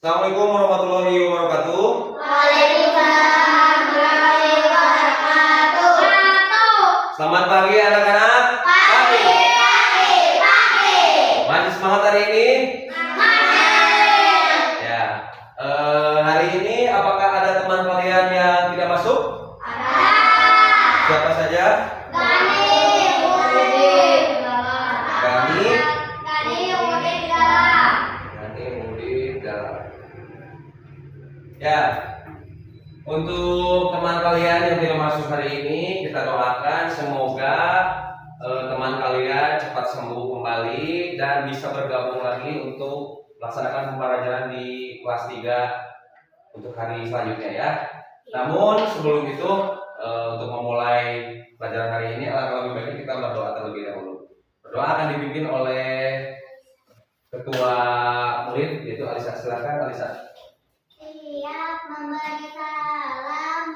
Assalamualaikum warahmatullahi wabarakatuh. Waalaikumsalam warahmatullahi wabarakatuh. Selamat pagi anak-anak. Pagi. Masih semangat hari ini? Ya. Hari ini apakah ada teman kalian yang tidak masuk? Ada. Siapa saja? Gani, Udin, Galang. Ya. Untuk teman kalian yang tidak masuk hari ini, kita doakan semoga teman kalian cepat sembuh kembali dan bisa bergabung lagi untuk melaksanakan pembelajaran di kelas 3 untuk hari selanjutnya ya. Namun sebelum itu untuk memulai pelajaran hari ini, alangkah lebih baik kita berdoa terlebih dahulu. Berdoa akan dipimpin oleh ketua murid yaitu Alisa. Silakan Alisa. Siap memberi salam.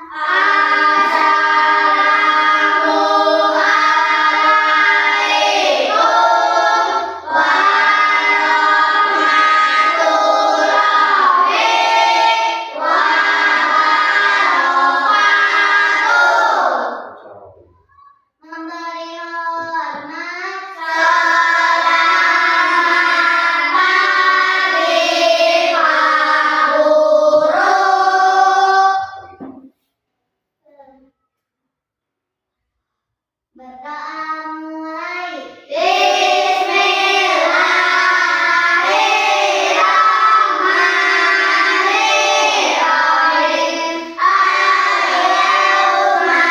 Memberi hormat, salam bagi Pak Guru. Berdoa mulai. Bismillahirrahmanirrahim. Allahumma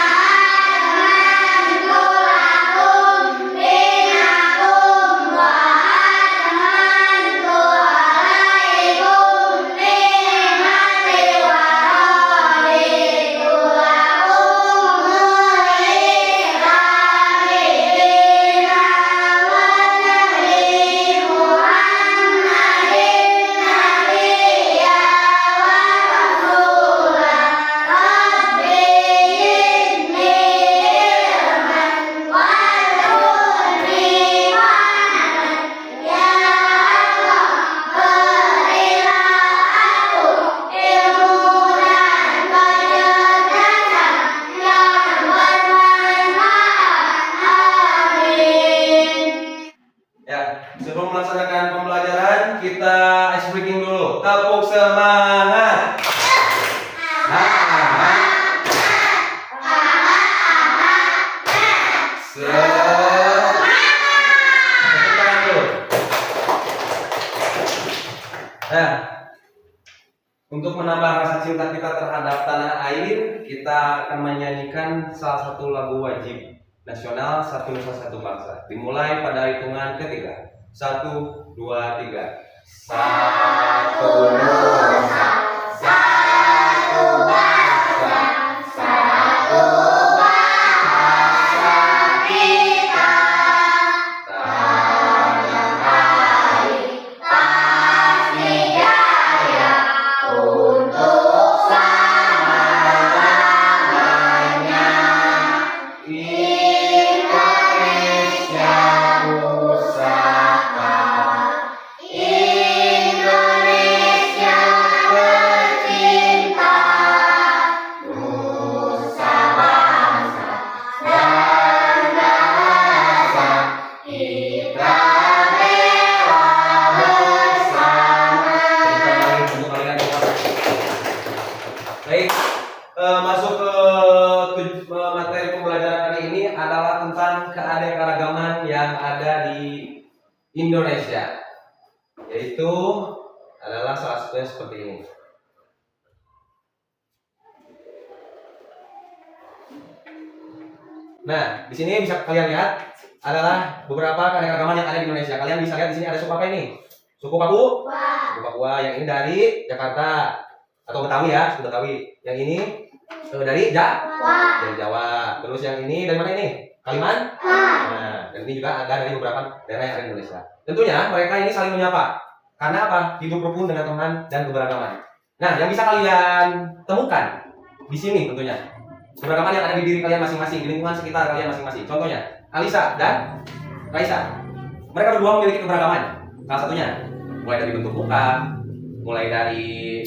atmamtu lakum dinakum wa atmamtu alaikum ni'mati wa raditu lakumul Islama dinan wa nabi Muhammadin nabiyya wa rasulan. Rabbi zidni ilman warzuqni fahman. Ya Allah, berilah aku ilmu dan kecerdasan yang bermanfaat. Amin. Ya, sebelum melaksanakan pembelajaran kita ice breaking dulu. Tepuk semangat. Tepuk tangan dulu. Nah, untuk menambah rasa cinta kita terhadap tanah air, kita akan menyanyikan salah satu lagu wajib nasional Satu Nusa Satu Bangsa. Dimulai pada hitungan ketiga. 1, 2, 3. Satu Nusa, satu bangsa, satu bahasa kita. Tanah air pasti jaya untuk selama-lamanya. Indonesia pusaka, Indonesia tercinta, Nusa bangsa dan bahasa kita bela bersama. Baik, masuk ke materi pembelajaran hari ini adalah tentang keanekaragaman yang ada di Indonesia, yaitu adalah salah satunya seperti ini. Nah, di sini bisa kalian lihat adalah beberapa keanekaragaman yang ada di Indonesia. Kalian bisa lihat di sini ada suku apa ini? Suku Papua. Suku Papua yang ini dari Jakarta atau Betawi ya, suku Betawi. Yang ini dari Jawa. Terus yang ini dari mana ini? Kalimantan. Nah, dan ini juga ada dari beberapa daerah yang ada di Indonesia. Tentunya mereka ini saling menyapa. Karena apa? Hidup rukun dengan teman dan keberagaman. Nah, yang bisa kalian temukan di sini tentunya keberagaman yang ada di diri kalian masing-masing, di lingkungan sekitar kalian masing-masing. Contohnya, Alisa dan Raisa. Mereka berdua memiliki keberagaman. Salah satunya mulai dari bentuk muka, mulai dari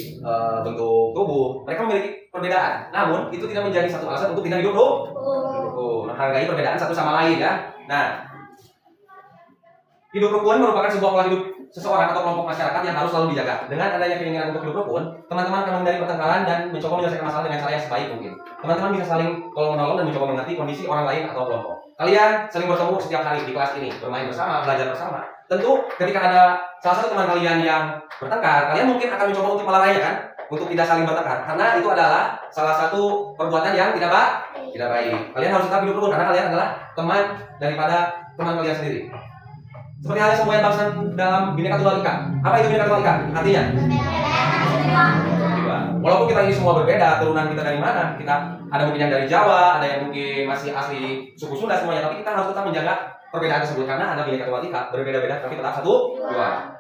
bentuk tubuh, mereka memiliki perbedaan. Namun itu tidak menjadi satu alasan untuk tidak hidup rukun. Menghargai perbedaan satu sama lain ya. Nah, hidup rukun merupakan sebuah pola hidup seseorang atau kelompok masyarakat yang harus selalu dijaga. Dengan adanya keinginan untuk hidup rukun, teman-teman akan menghindari pertengkaran dan mencoba menyelesaikan masalah dengan cara yang sebaik mungkin. Teman-teman bisa saling tolong-menolong dan mencoba mengerti kondisi orang lain atau kelompok. Kalian saling bertemu setiap hari di kelas ini, bermain bersama, belajar bersama. Tentu ketika ada salah satu teman kalian yang bertengkar, kalian mungkin akan mencoba untuk melarainya kan, untuk tidak saling bertengkar. Karena itu adalah salah satu perbuatan yang tidak baik. Kalian harus tetap hidup rukun karena kalian adalah teman daripada teman kalian sendiri. Seperti halnya semboyan bangsa dalam Bhinneka Tunggal Ika. Apa itu Bhinneka Tunggal Ika? Artinya? Walaupun kita ini semua berbeda, turunan kita dari mana? Kita ada mungkin yang dari Jawa, ada yang mungkin masih asli suku Sunda semuanya, tapi kita harus tetap menjaga perbedaan tersebut karena ada Bhinneka Tunggal Ika, berbeda-beda tapi tetap satu, dua.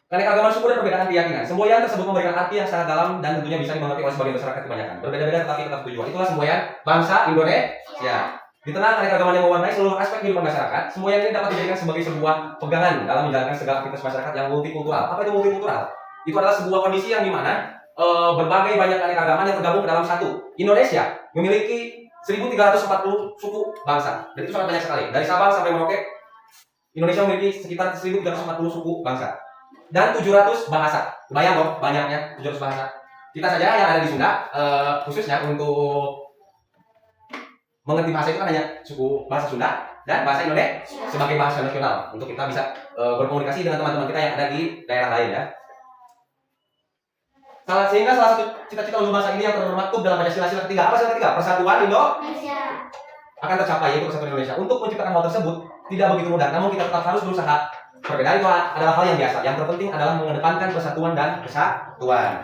Keanekaragaman suku dan perbedaan keyakinan. Semboyan tersebut memberikan arti yang sangat dalam dan tentunya bisa dimengerti oleh sebagian masyarakat kebanyakan. Berbeda-beda tetapi tetap tujuan. Itulah semboyan bangsa Indonesia. Di tengah keanekaragaman yang mewarnai seluruh aspek kehidupan masyarakat, semboyan ini dapat dijadikan sebagai sebuah pegangan dalam menjalankan segala aktivitas masyarakat yang multikultural. Apa itu multikultural? Itu adalah sebuah kondisi yang dimana berbagai banyak keanekaragaman yang tergabung ke dalam satu. Indonesia memiliki 1.340 suku bangsa, dan itu sangat banyak sekali. Dari Sabang sampai Merauke, Indonesia memiliki sekitar 1.340 suku bangsa dan 700 bahasa. Bayang dong banyaknya 700 bahasa. Kita saja yang ada di Sunda, khususnya untuk mengerti bahasa itu kan hanya suku bahasa Sunda dan bahasa Indonesia sebagai bahasa nasional untuk kita bisa berkomunikasi dengan teman-teman kita yang ada di daerah lain ya. Sehingga salah satu cita-cita uluh bangsa ini yang termaktub dalam Pancasila sila ketiga. Apa sila ketiga? Persatuan Indonesia akan tercapai, yaitu persatuan Indonesia. Untuk menciptakan hal tersebut tidak begitu mudah, namun kita tetap harus berusaha. Perbedaan itu adalah hal yang biasa. Yang terpenting adalah mengedepankan persatuan dan kesatuan.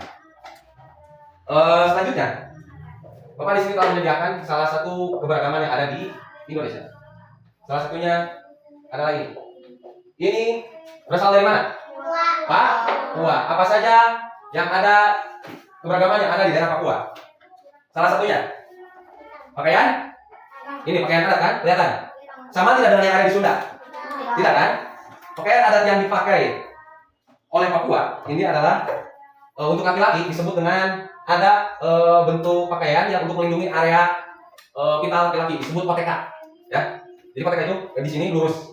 Selanjutnya, Bapak di sini telah menyediakan salah satu keberagaman yang ada di Indonesia. Salah satunya adalah ini. Ini berasal dari mana? Papua. Apa saja yang ada keberagaman yang ada di daerah Papua? Salah satunya pakaian. Ini pakaian adat kan? Kelihatan? Sama tidak dengan yang ada di Sunda? Tidak kan? Pakaian adat yang dipakai oleh Papua ini adalah untuk laki-laki disebut dengan ada bentuk pakaian yang untuk melindungi area vital laki-laki disebut pateka. Ya. Jadi pateka itu di sini lurus.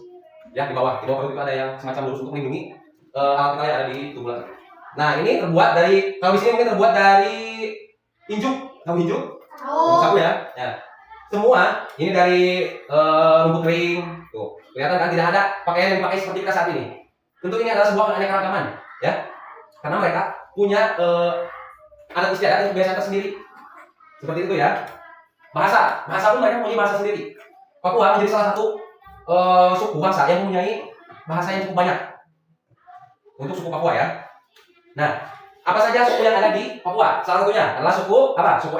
Ya, di bawah perut itu ada yang semacam lurus untuk melindungi alat vital yang ada di tubuh laki. Nah, ini terbuat dari, kalau di sini mungkin terbuat dari injuk. Tahu injuk? Sapu ya. Ya. Semua ini dari rumput kering. Tuh, kelihatan kan tidak ada pakaian yang dipakai seperti kita saat ini. Tentu ini adalah sebuah keanekaragaman, ya. Karena mereka punya adat istiadat dan kebiasaan tersendiri. Seperti itu ya. Bahasa pun mereka mempunyai bahasa sendiri. Papua menjadi salah satu suku bangsa yang mempunyai bahasa yang cukup banyak. Untuk suku Papua ya. Nah, apa saja suku yang ada di Papua? Salah satunya adalah suku apa? Suku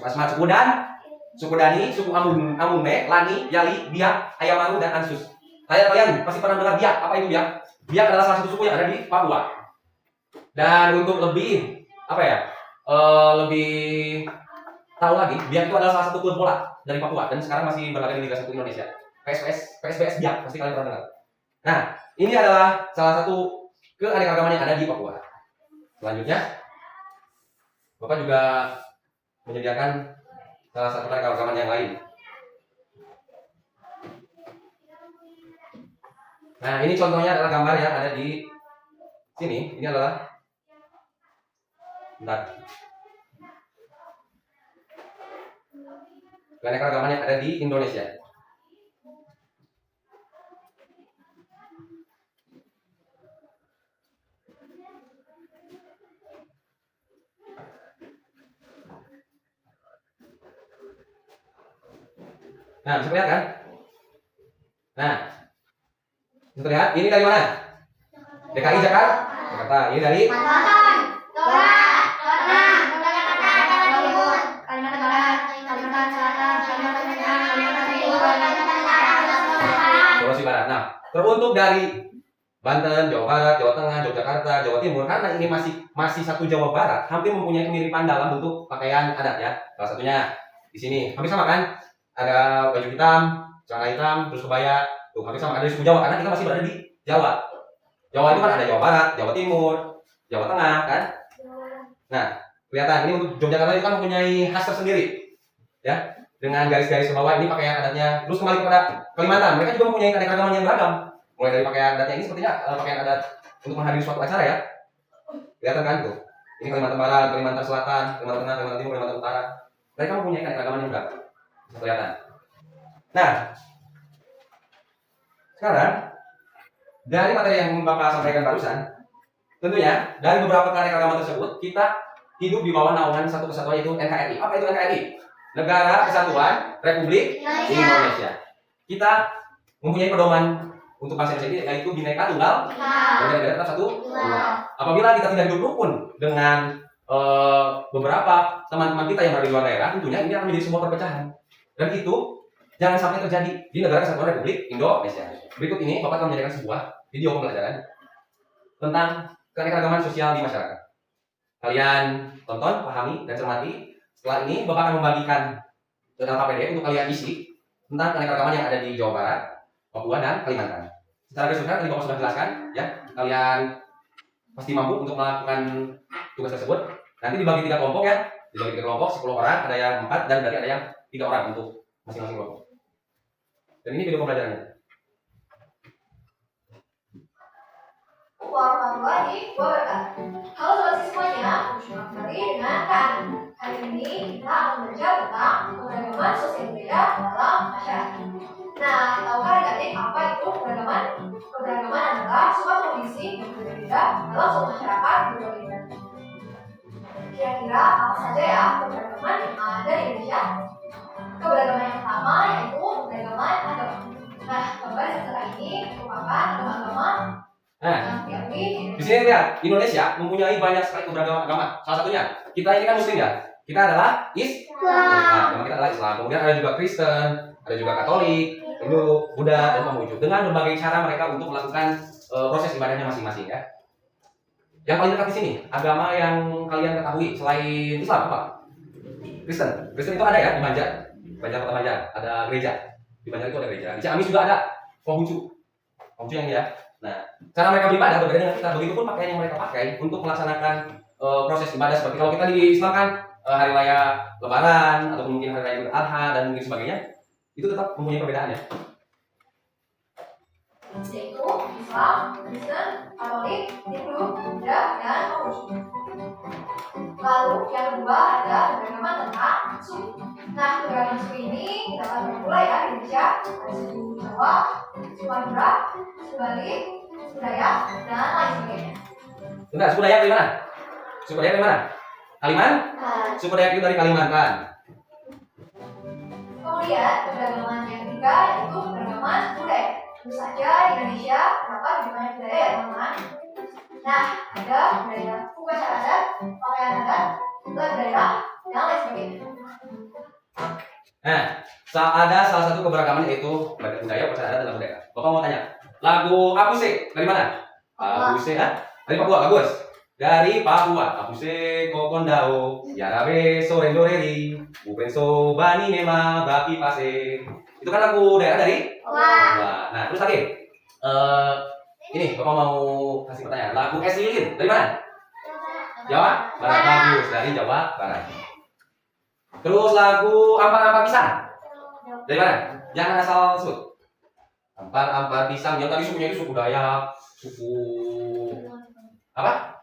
Asmat, suku Dan, suku Dani, suku Amune, Lani, Yali, Biak, Ayamaru, dan Ansus. Kalian pasti pernah dengar Biak. Apa itu Biak? Biak adalah salah satu suku yang ada di Papua. Dan untuk lebih lebih tahu lagi, Biak itu adalah salah satu klub bola dari Papua dan sekarang masih berlaga di Liga 1 Indonesia. PSBS Biak, pasti kalian pernah dengar. Nah, ini adalah salah satu keanekaragaman yang ada di Papua. Selanjutnya, Bapak juga menyediakan salah satu keanekaragaman yang lain. Nah, ini contohnya adalah gambar yang ada di sini. Ini adalah keanekaragaman yang ada di Indonesia. Nah, bisa lihat kan? Nah, bisa lihat ini dari mana? DKI Jakarta. Ini dari Sulawesi Barat. Nah, teruntuk dari Banten, Jawa Barat, Jawa Tengah, Yogyakarta, Jawa Timur, karena ini masih satu Jawa Barat, hampir mempunyai kemiripan dalam bentuk pakaian adat ya. Salah satunya di sini, hampir sama kan? Ada baju hitam, celana hitam, terus kebaya, tuh hampir sama. Ada di suku Jawa karena kita masih berada di Jawa. Jawa itu kan ada Jawa Barat, Jawa Timur, Jawa Tengah kan. Nah, kelihatan ini untuk Yogyakarta itu kan mempunyai khas tersendiri, ya. Dengan garis-garis ke bawah ini pakaian adatnya. Terus kembali kepada Kalimantan, mereka juga mempunyai keanekaragaman yang beragam. Mulai dari pakaian adatnya ini sepertinya pakaian adat untuk menghadiri suatu acara ya. Kelihatan kan tuh. Ini Kalimantan Barat, Kalimantan Selatan, Kalimantan Tengah, Kalimantan Timur, Kalimantan Utara. Mereka mempunyai keanekaragaman yang beragam. Bisa kelihatan. Nah, sekarang dari materi yang Bapak sampaikan barusan, tentunya dari beberapa keanekaragaman tersebut kita hidup di bawah naungan satu kesatuan yaitu NKRI. Apa itu NKRI? Negara Kesatuan Republik Indonesia. Kita mempunyai pedoman untuk bangsa Indonesia ini yaitu Bhinneka Tunggal dan negara tetap satu. Apabila kita tidak hidup rukun dengan beberapa teman-teman kita yang berada di luar daerah, tentunya ini akan menjadi sebuah perpecahan. Dan itu jangan sampai terjadi di negara Kesatuan Republik Indonesia. Berikut ini Bapak akan menjadikan sebuah video pembelajaran tentang keanekaragaman sosial di masyarakat. Kalian tonton, pahami, dan cermati. Setelah ini Bapak akan membagikan LKPD untuk kalian isi tentang keanekaragaman yang ada di Jawa Barat, Papua, dan Kalimantan. Secara garis besar tadi Bapak sudah jelaskan, ya. Kalian pasti mampu untuk melakukan tugas tersebut. Nanti dibagi 3 kelompok ya. Dibagi 3 kelompok, 10 orang, ada yang 4 dan berarti ada yang 3 orang untuk masing-masing kelompok. Dan ini video pembelajarannya. Warahmatullahi wabarakatuh. Halo sobat semuanya, berjumpa kembali dengan Kak. Hari ini kita akan belajar tentang keberagaman sosial budaya dalam masyarakat. Nah, tahukah adik-adik apa itu keberagaman? Keberagaman adalah suatu kondisi yang berbeda dalam suatu masyarakat berbeda. Kira-kira apa saja ya keberagaman yang ada di Indonesia? Keberagaman yang pertama yaitu keberagaman agama. Nah, gambar setelah ini merupakan agama-agama. Nah, di sini lihat Indonesia mempunyai banyak sekali keberagaman agama. Salah satunya kita ini kan Muslim ya. Kita adalah Islam. Nah, agama kita adalah Islam. Kemudian ada juga Kristen, ada juga Katolik, Hindu, Buddha, dan Konghucu. Dengan berbagai cara mereka untuk melakukan proses ibadahnya masing-masing ya. Yang paling dekat di sini agama yang kalian ketahui selain Islam apa? Kristen. Kristen itu ada ya di Banjar, Kota Banjar. Ada gereja. Di Banjar itu ada gereja. Di Ciamis juga ada Konghucu. Konghucu yang dia. Nah, cara mereka beribadah berbeda dengan kita. Begitupun pakaian yang mereka pakai untuk melaksanakan proses ibadah seperti kalau kita di Islam kan hari raya Lebaran atau mungkin hari raya Idul Adha dan mungkin sebagainya, itu tetap mempunyai perbedaannya. Yaitu Islam, Kristen, Katolik, Hindu, Buddha, dan Konghucu. Lalu yang kedua ada keberagaman tentang suku. Nah, keberagaman suku ini dapat bermula ya di Indonesia. Ada suku Jawa, suku Madura, suku Bali, suku Dayak, dan lain sebagainya. Bentar, suku Dayak dari mana? Suku Dayak dari mana? Kalimantan? Suku Dayak itu dari Kalimantan. Kemudian keberagaman yang ketiga yaitu keberagaman budaya. Tentu saja di Indonesia terdapat lebih banyak budaya ya teman-teman. Nah, ada budaya upacara adat, pakaian adat, lagu daerah, dan lain sebagainya. Nah, ada salah satu keberagaman yaitu budaya, upacara adat, dan lagu daerah. Bapak mau tanya, lagu Apuse dari mana? Apuse, dari Papua, bagus. Dari Papua, Apuse kokondao, yarabe sorendoreri, bupenso bani nema baki pase. Itu kan lagu daerah dari Papua. Nah, terus lagi, ini Bapak mau kasih pertanyaan. Lagu Es Lilin dari mana? Jawa Barat, bagus, dari Jawa Barat. Terus lagu Ampar-ampar pisang dari mana? Jangan asal sebut. Ampar-ampar pisang yang tadi sukunya itu suku Dayak, suku apa?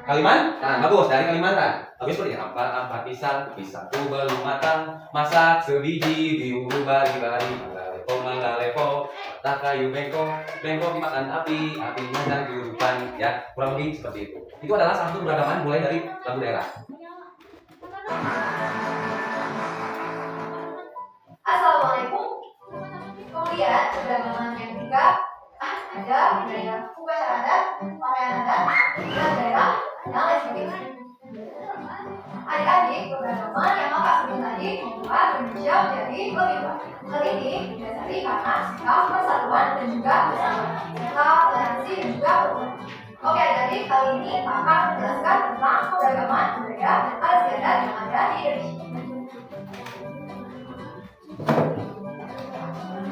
Kalimantan. Bagus, dari Kalimantan. Habis seperti ampar-ampar pisang, pisangku belum matang, masak sebiji diulur bari-bari, mangga-lepo, tak kayu bengkok, bengkok dimakan api, apinya dan kehidupan, ya kurang lebih seperti itu. Itu adalah satu keberagaman mulai dari lagu daerah. Assalamualaikum. Kemudian keberagaman yang ketiga ada budaya upacara adat, pakaian adat, dan daerah, dan lain sebagainya. Adik-adik, keberagaman yang kakak sebut tadi membuat Indonesia menjadi lebih kuat. Hal ini didasari karena sikap persatuan dan juga kesamaan, serta toleransi dan juga kerukunan. Oke adik-adik, kali ini kakak akan menjelaskan tentang keberagaman budaya dan adat istiadat yang ada di Indonesia.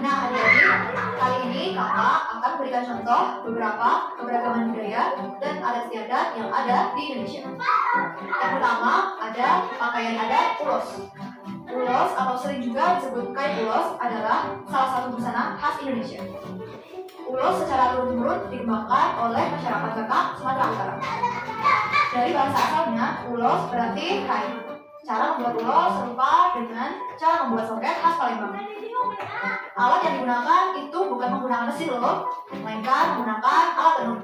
Nah adik-adik, kali ini kakak akan memberikan contoh beberapa keberagaman budaya dan adat istiadat yang ada di Indonesia. Yang pertama ada pakaian adat ulos. Ulos atau sering juga disebut kain ulos adalah salah satu busana khas Indonesia. Ulos secara turun-temurun dikembangkan oleh masyarakat Batak, Sumatera Utara. Dari bahasa asalnya, ulos berarti kain. Cara membuat ulos serupa dengan cara membuat soket khas Palembang. Alat yang digunakan itu bukan menggunakan mesin loh, melainkan menggunakan alat tenun.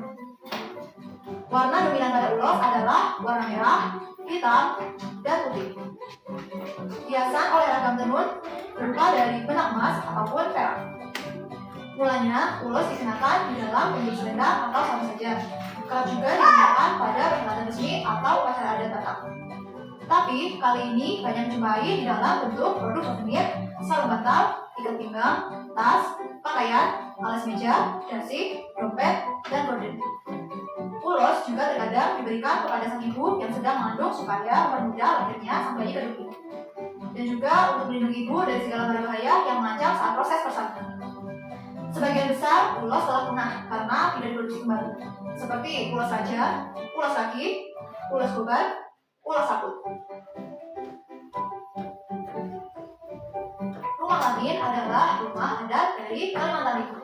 Warna dominan pada ulos adalah warna merah, hitam, dan putih. Hiasan oleh ragam tenun berupa dari benang emas ataupun perak. Mulanya, ulos dikenakan di dalam bentuk selendang atau sama saja. Kerap juga digunakan pada perhelatan resmi atau upacara adat Batak. Tapi kali ini banyak dijumpai di dalam bentuk produk souvenir, sarung bantal, ikat pinggang, tas, pakaian, alas meja, dasi, dompet, dan gorden. Ulos juga terkadang diberikan kepada sang ibu yang sedang mengandung supaya mempermudah lahirnya sang bayi ke dunia. Dan juga untuk melindungi ibu dari segala berbahaya yang mengancam saat proses persalinan. Sebagian besar ulos telah punah karena tidak diproduksi kembali, seperti ulos raja, ulos kaki, ulos goban, ulos sakut. Rumah lamin adalah rumah adat dari Kalimantan Timur.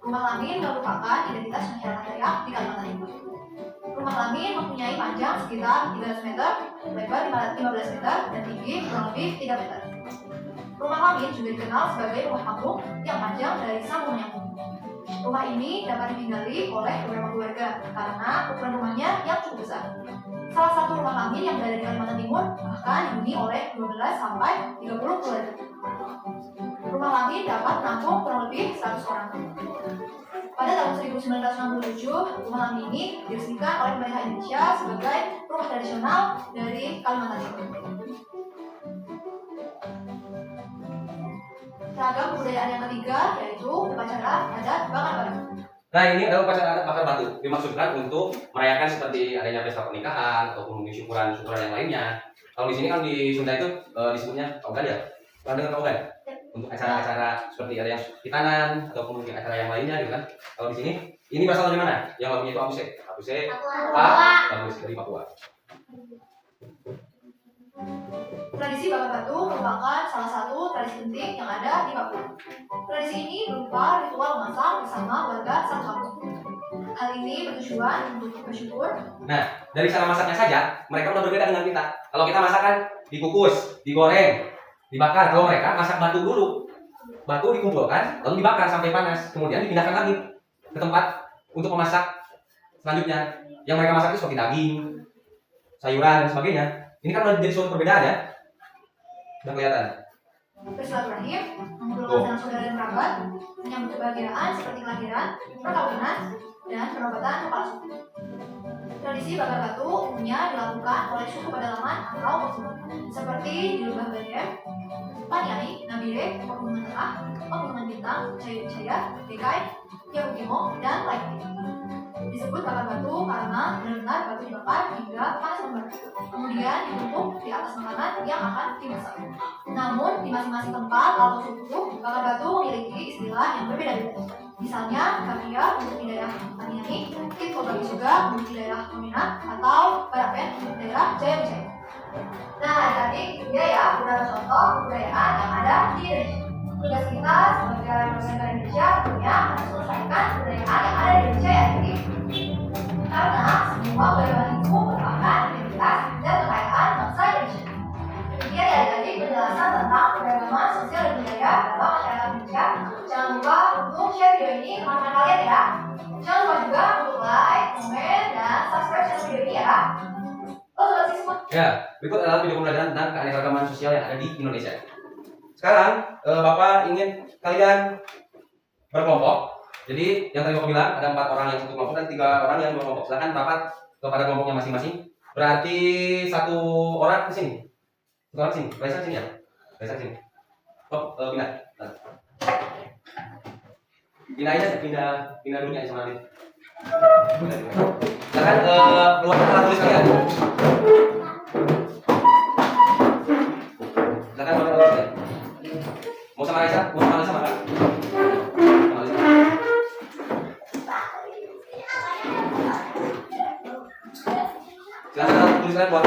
Rumah lamin merupakan identitas masyarakat Dayak di Kalimantan Timur. Rumah lamin mempunyai panjang sekitar 300 meter, lebar 15 meter, dan tinggi kurang lebih 3 meter. Rumah lamin juga dikenal sebagai rumah kampung yang panjang dari sambung menyambung. Rumah ini dapat ditinggali oleh beberapa keluarga karena ukuran rumahnya yang cukup besar. Salah satu rumah lamin yang berada di Kalimantan Timur bahkan dihuni oleh 12 sampai 30 keluarga. Rumah lamin dapat menampung kurang lebih 100 orang. Pada tahun 1967, rumah lamin ini diresmikan oleh pemerintah Indonesia sebagai rumah tradisional dari Kalimantan Timur. Ragam kebudayaan yang ketiga yaitu upacara adat bakar batu. Nah, ini adalah upacara adat bakar batu. Dimaksudkan untuk merayakan seperti adanya pesta pernikahan ataupun syukuran-syukuran yang lainnya. Kalau di sini kan di Sunda itu disebutnya kaugan ya. Pernah dengar kaugan? Untuk acara-acara seperti ada yang hitanan ataupun mungkin acara yang lainnya gitu kan. Kalau di sini ini berasal dari mana? Yang lagunya itu Apuse. Apuse. Bagus dari Papua. Tradisi bakar batu merupakan salah satu tradisi penting yang ada di Papua. Tradisi ini berupa ritual memasak bersama warga satu kampung. Hal ini bertujuan untuk bersyukur. Nah, dari cara masaknya saja, mereka udah berbeda dengan kita. Kalau kita masak kan dikukus, digoreng, dibakar. Kalau mereka masak batu dulu. Batu dikumpulkan, lalu dibakar sampai panas. Kemudian dipindahkan lagi ke tempat untuk memasak selanjutnya. Yang mereka masak itu seperti daging, sayuran, dan sebagainya. Ini kan udah jadi suatu perbedaan ya. Udah kelihatan. Bersilaturahim, mengumpulkan sanak saudara dan kerabat, menyambut kebahagiaan seperti kelahiran, perkawinan, dan penobatan kepala suku. Tradisi bakar batu umumnya dilakukan oleh suku pedalaman atau pemuda, seperti di Lubah Balian, Paniai, Nabire, Pegunungan Tengah, Pegunungan Bintang, Jaya, DKI, Yahukimo, dan lainnya. Disebut bakar batu karena benar-benar batu dibakar hingga panas membara. Kemudian ditumpuk di atas makanan yang akan dimasak. Namun di masing-masing tempat atau suku, bakar batu memiliki istilah yang berbeda-beda. Misalnya, Kapia untuk di daerah Aniani, Kitko juga untuk di daerah Peminat, atau Barapen untuk daerah Jaya. Nah, adik-adik, dia ya beberapa contoh kebudayaan yang ada di Indonesia. Tugas kita sebagai masyarakat Indonesia tentunya harus melestarikan kebudayaan yang ada di Indonesia ya, jadi karena semua kebudayaan itu merupakan identitas dan kekayaan bangsa Indonesia. Demikian ya adik-adik penjelasan tentang keberagaman sosial dan budaya dalam masyarakat Indonesia. Jangan lupa untuk share video ini ke teman-teman kalian ya. Jangan lupa juga untuk like, komen, dan subscribe channel video ini ya. Sobat siswa. Ya, berikut adalah video pembelajaran tentang keanekaragaman sosial yang ada di Indonesia. Sekarang Bapak ingin kalian berkelompok. Jadi yang tadi Bapak bilang ada 4 orang yang satu kelompok dan 3 orang yang 2 kelompok. Silakan rapat kepada kelompoknya masing-masing. Berarti 1 orang ke sini. 1 orang sini. Raisa sini ya. Raisa sini. Oh, pindah. Pindah aja, pindah dulunya sama Nadine. Silakan keluarkan alat tulis kalian. Silakan keluarkan alat tulis kalian. Mau sama Raisa? Mau sama Raisa makan? Sama Raisa. Silakan tuliskan buat.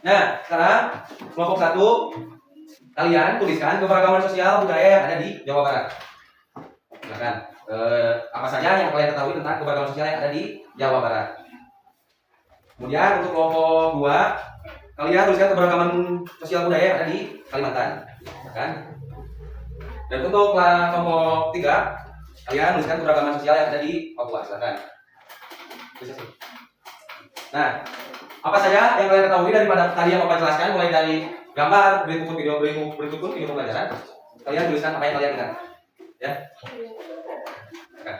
Nah, sekarang kelompok 1 kalian tuliskan keberagaman sosial budaya yang ada di Jawa Barat. Silakan. Apa saja yang kalian ketahui tentang keberagaman sosial yang ada di Jawa Barat. Kemudian untuk kelompok 2 kalian tuliskan keberagaman sosial budaya yang ada di Kalimantan. Silakan. Dan untuk kelompok 3 kalian tuliskan keberagaman sosial yang ada di Papua. Silakan. Nah, apa saja yang kalian ketahui daripada tadi yang Bapak jelaskan, mulai dari gambar, berikut video pembelajaran, kalian tuliskan apa yang kalian ingat, ya. Nah,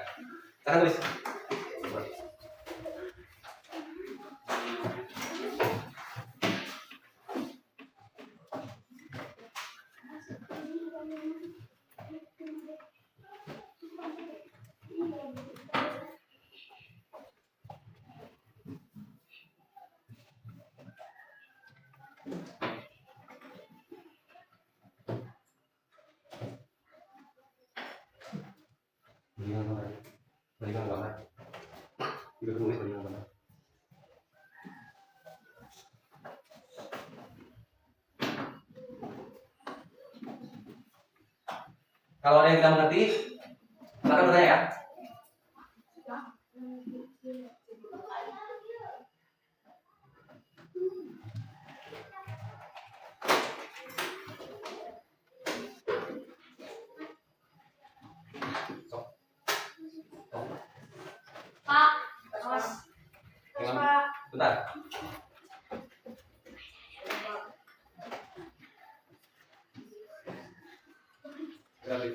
sekarang tulis. Bagaimana gambar? Tidak tulis bagaimana gambar. Kalau ada yang tidak mengerti, silakan bertanya ya. Pak, Mas, Pak. Bentar. Berarti.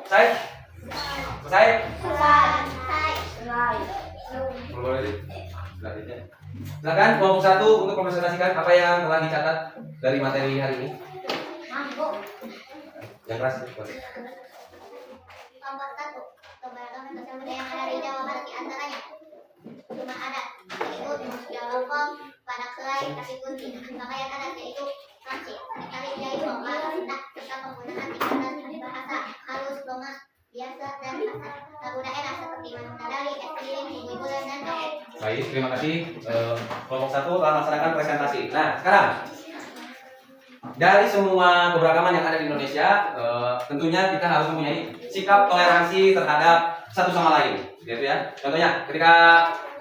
Selesai? Selesai? Silakan kelompok 1 untuk mempresentasikan apa yang telah dicatat dari materi hari ini. Yang keras. Kelompok 1, keberagaman sosial budaya yang ada di Jawa Barat diantaranya cuma adat, yaitu jalopong, padak selai, kaki kunci, pakaian adat yaitu lancip, tari yaitu Sunda, serta penggunaan tingkatan bahasa halus, loma, biasa dan kasar. Lagu daerah seperti Manungdadali, Estilin, Ibu Bulan dan Doa. Baik, terima kasih. Kelompok 1 telah melaksanakan presentasi. Nah, sekarang dari semua keberagaman yang ada di Indonesia, tentunya kita harus mempunyai sikap toleransi terhadap satu sama lain, gitu ya. Contohnya, ketika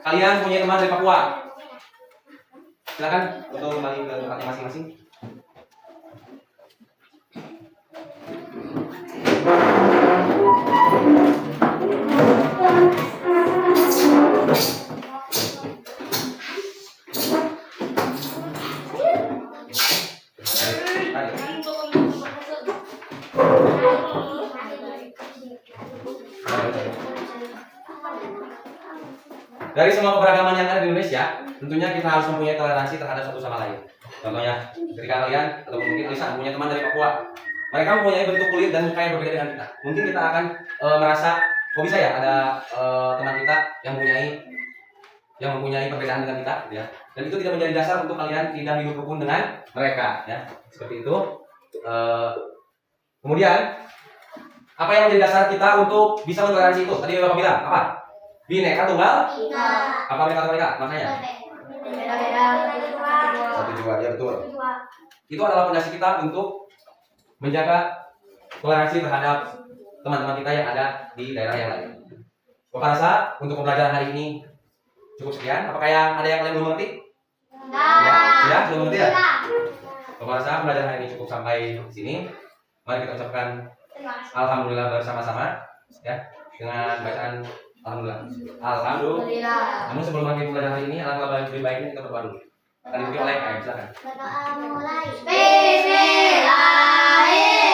kalian punya teman dari Papua, silakan untuk kembali ke tempatnya masing-masing. Dari semua keberagaman yang ada di Indonesia, tentunya kita harus mempunyai toleransi terhadap satu sama lain. Contohnya, ketika kalian atau mungkin Alisa punya teman dari Papua, mereka mempunyai bentuk kulit dan muka yang berbeda dengan kita. Mungkin kita akan merasa, kok bisa ya ada teman kita yang mempunyai perbedaan dengan kita, gitu ya. Dan itu tidak menjadi dasar untuk kalian tidak hidup rukun dengan mereka, ya. Seperti itu. Kemudian, apa yang menjadi dasar kita untuk bisa mentoleransi itu? Tadi Bapak bilang apa? Bineka Tunggal Ika. Apa mereka? Maknanya? Beda-beda. Satu jiwa, ya betul. Itu adalah fondasi kita untuk menjaga toleransi terhadap teman-teman kita yang ada di daerah yang lain. Bapak rasa untuk pembelajaran hari ini cukup sekian. Apakah ada yang kalian belum mengerti? Ya, belum mengerti ya? Bapak rasa pembelajaran hari ini cukup sampai sini. Mari kita ucapkan alhamdulillah bersama-sama, ya, dengan bacaan alhamdulillah. Alhamdulillah. Namun sebelum mengakhiri pembelajaran hari ini, alangkah lebih baiknya kita berdoa dulu. Akan dipimpin oleh KM, silakan. Berdoa mulai. Bismillahirrahmanirrahim.